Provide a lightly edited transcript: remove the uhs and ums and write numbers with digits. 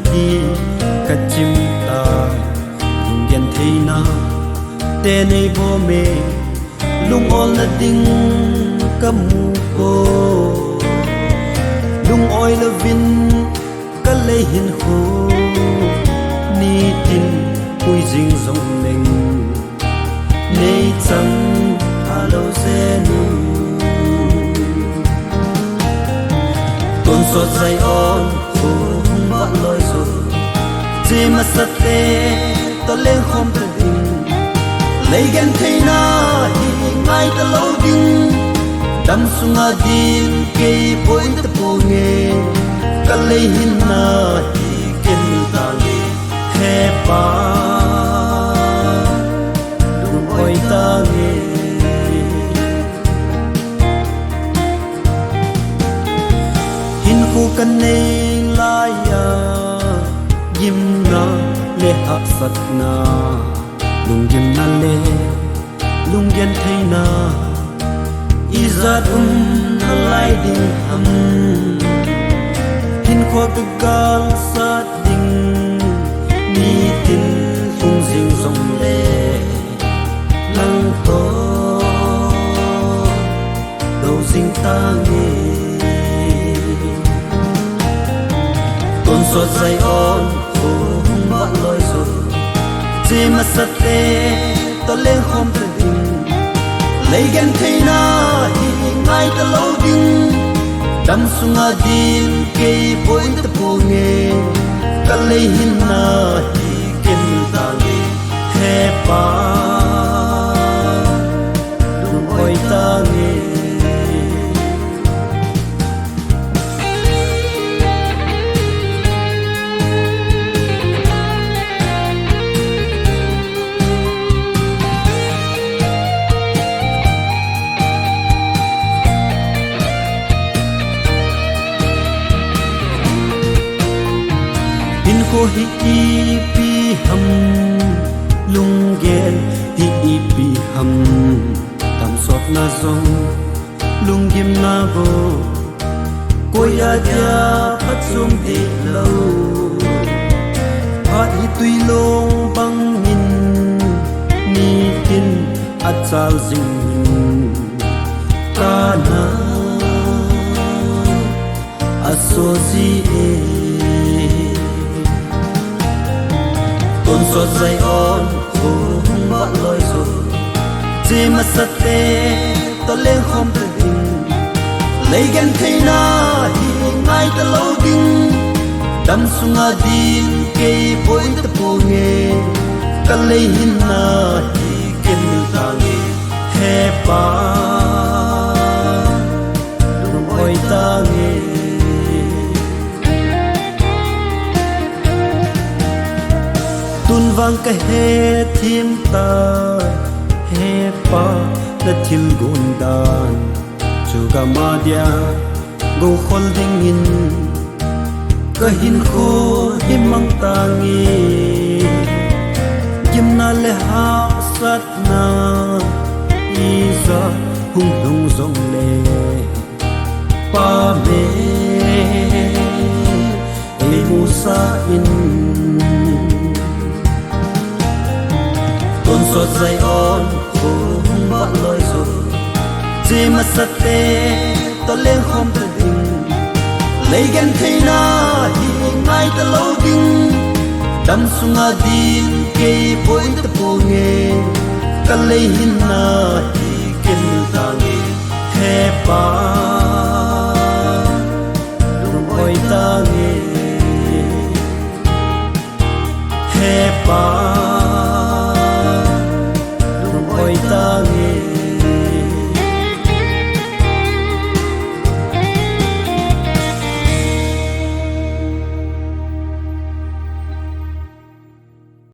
hi ka chim ta lung gen theina te nei bo me lung ol na ding ka mu ko lung oi la vin ka le hin ho ni tin pui jing zong leng nei chang alo zenu con so zai on khung ba loi so chi ma sa te to lên khom ta ding lấy gan thấy na hi ngai ta lâu ding đam sunga din ke point ta pu nge ka le hin na hi ken ta le he pa lu oi ta nge hin ku kan nei la ya yim na le ha sat na lung yim na le lung gen thai na izat na lai ding ham hin kho ka gal sat ding ni tin ung jing zong le lang to do jing ta nge con so zai on khung ba loi so chi ma sa te to lên khom ta ding lấy gan thấy na hi ngai ta lâu ding đam sunga din ke point ta pu nge ka le hin na hi ken ta le he pa lu oi ta nge ko hi pi ham lung gen hi pi ham tam sot na zong lung gim na bo ko ya ja phat sum di lo ha hi tui long bang min ni tin a chal jing ka na a so ji con so zai on khung ba loi so chi ma sa te to lên khom ta ding lấy gan thấy na hi ngai ta lâu ding đam sunga din ke point ta pu nge ka le hin na hi ken ta nge he pa lu oi ta nge tun vang ka he thim ta he pa na thil gun dan chu ga ma dia go khol ding in ka hin kho himang ta ngi kim na le ha sat na iza hung dong zong le pa me e musa in con so zai on khung ba loi so chi ma sa te to lên khom ta ding lấy gan thấy na hi ngai ta lâu ding đam sunga din ke point ta pu nge ka le hin na hi ken ta nge he pa lu oi ta nge he pa